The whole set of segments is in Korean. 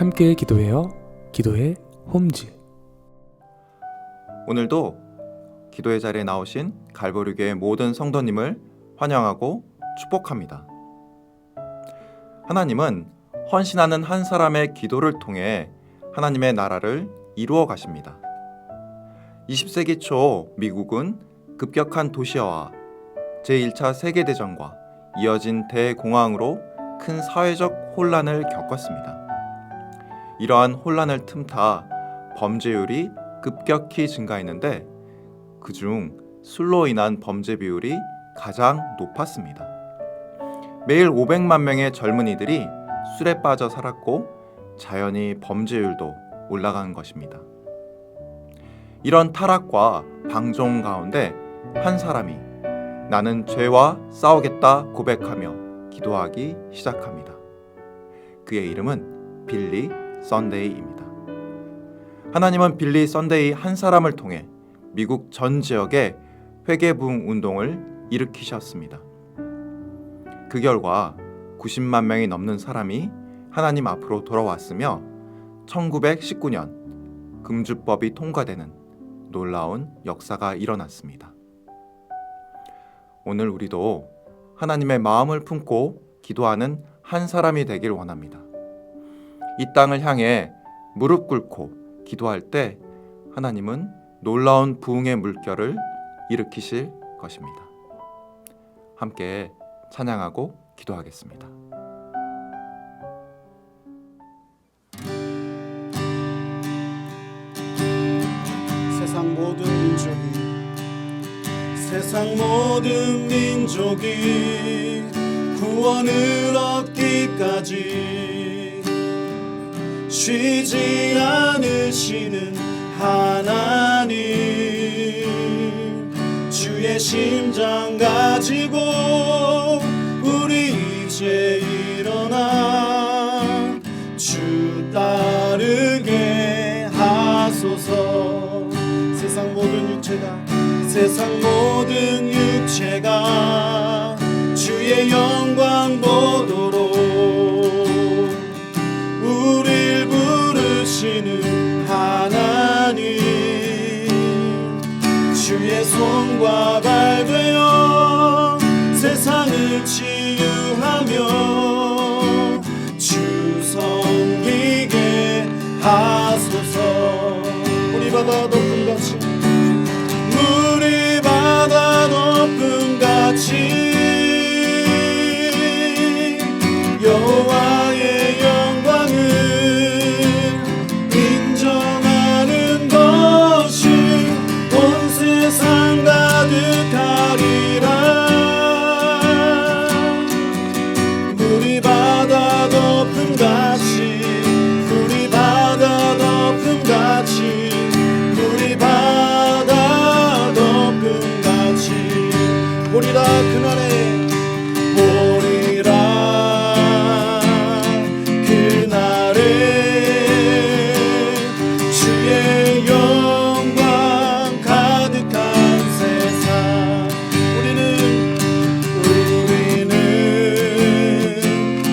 함께 기도해요. 기도해 홈즈. 오늘도 기도의 자리에 나오신 갈보리교회 모든 성도님을 환영하고 축복합니다. 하나님은 헌신하는 한 사람의 기도를 통해 하나님의 나라를 이루어 가십니다. 20세기 초 미국은 급격한 도시화와 제1차 세계대전과 이어진 대공황으로 큰 사회적 혼란을 겪었습니다. 이러한 혼란을 틈타 범죄율이 급격히 증가했는데 그중 술로 인한 범죄 비율이 가장 높았습니다. 매일 500만 명의 젊은이들이 술에 빠져 살았고 자연히 범죄율도 올라간 것입니다. 이런 타락과 방종 가운데 한 사람이 나는 죄와 싸우겠다 고백하며 기도하기 시작합니다. 그의 이름은 빌리 선데이입니다. 하나님은 빌리 선데이 한 사람을 통해 미국 전 지역에 회개부흥 운동을 일으키셨습니다. 그 결과 90만 명이 넘는 사람이 하나님 앞으로 돌아왔으며 1919년 금주법이 통과되는 놀라운 역사가 일어났습니다. 오늘 우리도 하나님의 마음을 품고 기도하는 한 사람이 되길 원합니다. 이 땅을 향해 무릎 꿇고 기도할 때 하나님은 놀라운 부흥의 물결을 일으키실 것입니다. 함께 찬양하고 기도하겠습니다. 세상 모든 민족이 구원을 얻기까지 쉬지 않으시는 하나님, 주의 심장 가지고 우리 이제 일어나 주 따르게 하소서. 세상 모든 육체가 주의 영광 보도록 우릴 부르시는 하나님, 주의 손과 발 되어 세상을 치유하며 주 섬기게 하소서. 우리 바다 높음같이 여호와의 영광을 인정하는 것이 온 세상 가득하리라. 물이 바다 덮음같이 물이 바다 덮음같이 물이 바다 덮음같이 보리라. 그날에 주의 영광 가득한 세상 우리는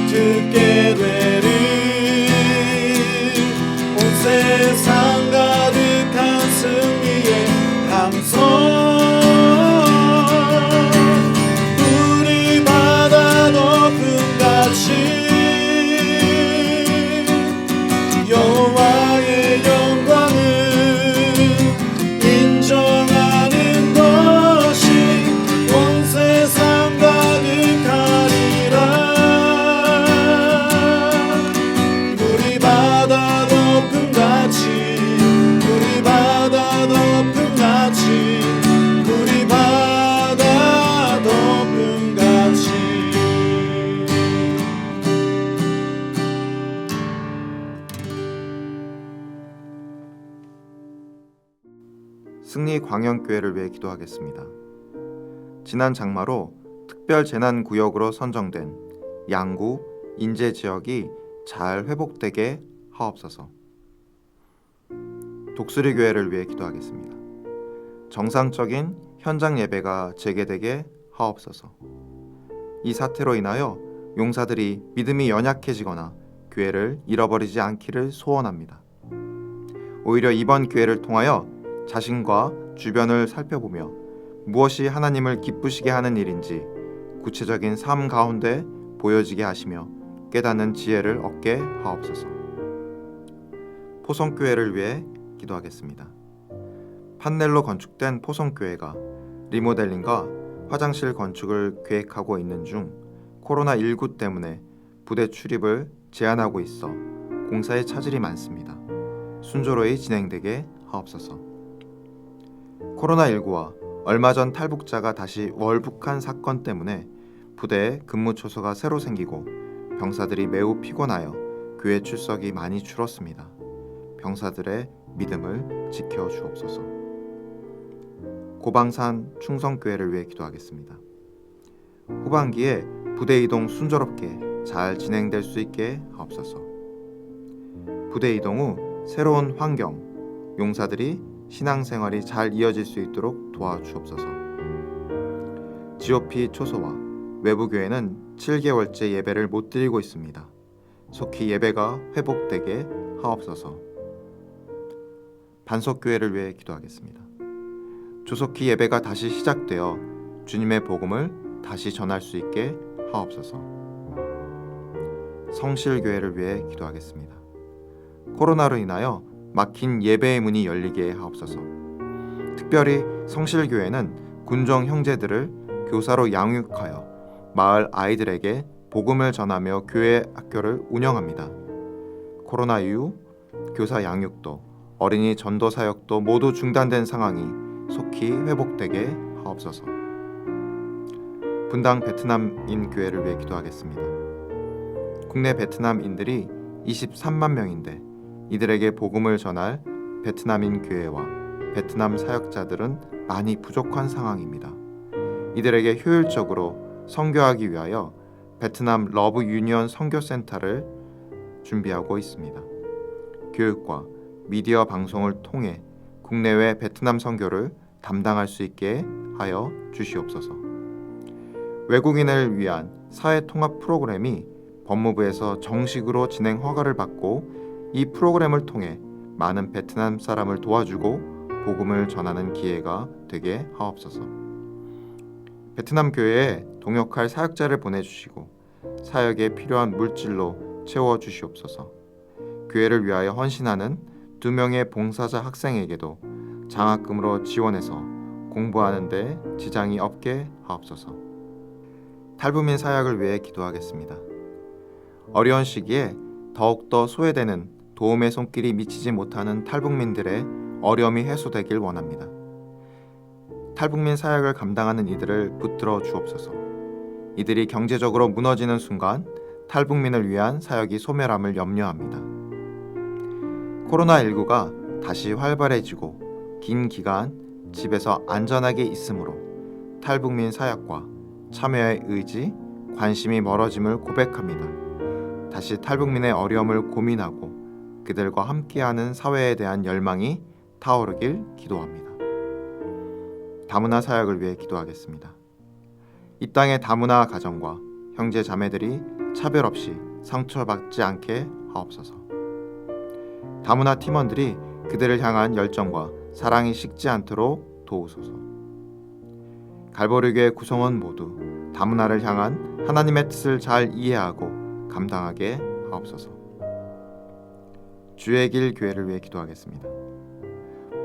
듣게 되리. 온 세상 가득한 승리의 함성 여호와의 영광을 인정하는 것이 온 세상 가득하리라. 물이 바다 덮음같이 물이 바다 덮음같이 물이 바다 덮음같이. 승리광영교회를 위해 기도하겠습니다. 지난 장마로 특별재난구역으로 선정된 양구, 인제 지역이 잘 회복되게 하옵소서. 독수리교회를 위해 기도하겠습니다. 정상적인 현장 예배가 재개되게 하옵소서. 이 사태로 인하여 용사들이 믿음이 연약해지거나 교회를 잃어버리지 않기를 소원합니다. 오히려 이번 기회를 통하여 자신과 주변을 살펴보며 무엇이 하나님을 기쁘시게 하는 일인지 구체적인 삶 가운데 보여지게 하시며 깨닫는 지혜를 얻게 하옵소서. 포성교회를 위해 기도하겠습니다. 판넬로 건축된 포성교회가 리모델링과 화장실 건축을 계획하고 있는 중 코로나19 때문에 부대 출입을 제한하고 있어 공사에 차질이 많습니다. 순조로이 진행되게 하옵소서. 코로나19와 얼마 전 탈북자가 다시 월북한 사건 때문에 부대에 근무 초소가 새로 생기고 병사들이 매우 피곤하여 교회 출석이 많이 줄었습니다. 병사들의 믿음을 지켜 주옵소서. 고방산 충성교회를 위해 기도하겠습니다. 후반기에 부대 이동 순조롭게 잘 진행될 수 있게 하옵소서. 부대 이동 후 새로운 환경, 용사들이 신앙생활이 잘 이어질 수 있도록 도와주옵소서. GOP 초소와 외부교회는 7개월째 예배를 못 드리고 있습니다. 속히 예배가 회복되게 하옵소서. 반석교회를 위해 기도하겠습니다. 조속히 예배가 다시 시작되어 주님의 복음을 다시 전할 수 있게 하옵소서. 성실교회를 위해 기도하겠습니다. 코로나로 인하여 막힌 예배의 문이 열리게 하옵소서. 특별히 성실교회는 군정 형제들을 교사로 양육하여 마을 아이들에게 복음을 전하며 교회 학교를 운영합니다. 코로나 이후 교사 양육도 어린이 전도 사역도 모두 중단된 상황이 속히 회복되게 하옵소서. 분당 베트남인 교회를 위해 기도하겠습니다. 국내 베트남인들이 23만 명인데 이들에게 복음을 전할 베트남인 교회와 베트남 사역자들은 많이 부족한 상황입니다. 이들에게 효율적으로 선교하기 위하여 베트남 러브 유니언 선교센터를 준비하고 있습니다. 교육과 미디어 방송을 통해 국내외 베트남 선교를 담당할 수 있게 하여 주시옵소서. 외국인을 위한 사회통합 프로그램이 법무부에서 정식으로 진행 허가를 받고 이 프로그램을 통해 많은 베트남 사람을 도와주고 복음을 전하는 기회가 되게 하옵소서. 베트남 교회에 동역할 사역자를 보내주시고 사역에 필요한 물질로 채워주시옵소서. 교회를 위하여 헌신하는 2명의 봉사자 학생에게도 장학금으로 지원해서 공부하는 데 지장이 없게 하옵소서. 탈북민 사역을 위해 기도하겠습니다. 어려운 시기에 더욱더 소외되는 도움의 손길이 미치지 못하는 탈북민들의 어려움이 해소되길 원합니다. 탈북민 사역을 감당하는 이들을 붙들어 주옵소서. 이들이 경제적으로 무너지는 순간 탈북민을 위한 사역이 소멸함을 염려합니다. 코로나19가 다시 활발해지고 긴 기간 집에서 안전하게 있으므로 탈북민 사역과 참여의 의지, 관심이 멀어짐을 고백합니다. 다시 탈북민의 어려움을 고민하고 그들과 함께하는 사회에 대한 열망이 타오르길 기도합니다. 다문화 사역을 위해 기도하겠습니다. 이 땅의 다문화 가정과 형제 자매들이 차별 없이 상처받지 않게 하옵소서. 다문화 팀원들이 그들을 향한 열정과 사랑이 식지 않도록 도우소서. 갈보리교회 구성원 모두 다문화를 향한 하나님의 뜻을 잘 이해하고 감당하게 하옵소서. 주의 길 교회를 위해 기도하겠습니다.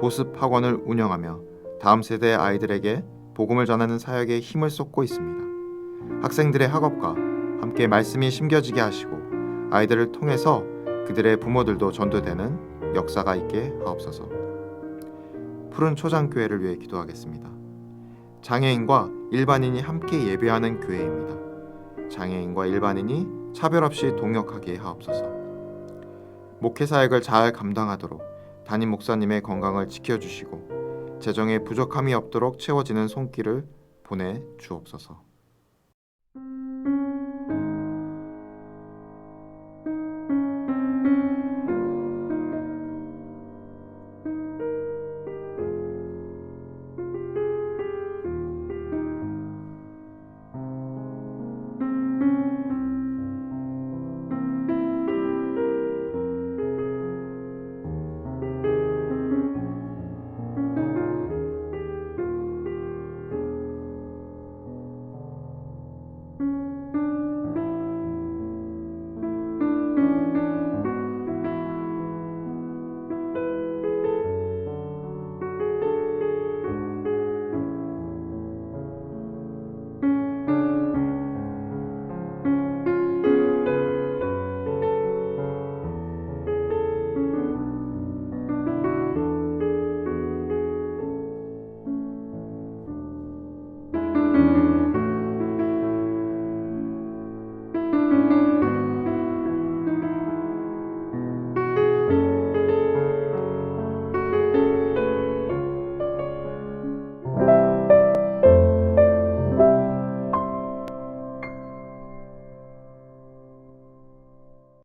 보습 학원을 운영하며 다음 세대 아이들에게 복음을 전하는 사역에 힘을 쏟고 있습니다. 학생들의 학업과 함께 말씀이 심겨지게 하시고 아이들을 통해서 그들의 부모들도 전도되는 역사가 있게 하옵소서. 푸른 초장교회를 위해 기도하겠습니다. 장애인과 일반인이 함께 예배하는 교회입니다. 장애인과 일반인이 차별 없이 동역하게 하옵소서. 목회 사역을 잘 감당하도록 담임 목사님의 건강을 지켜주시고 재정에 부족함이 없도록 채워지는 손길을 보내 주옵소서.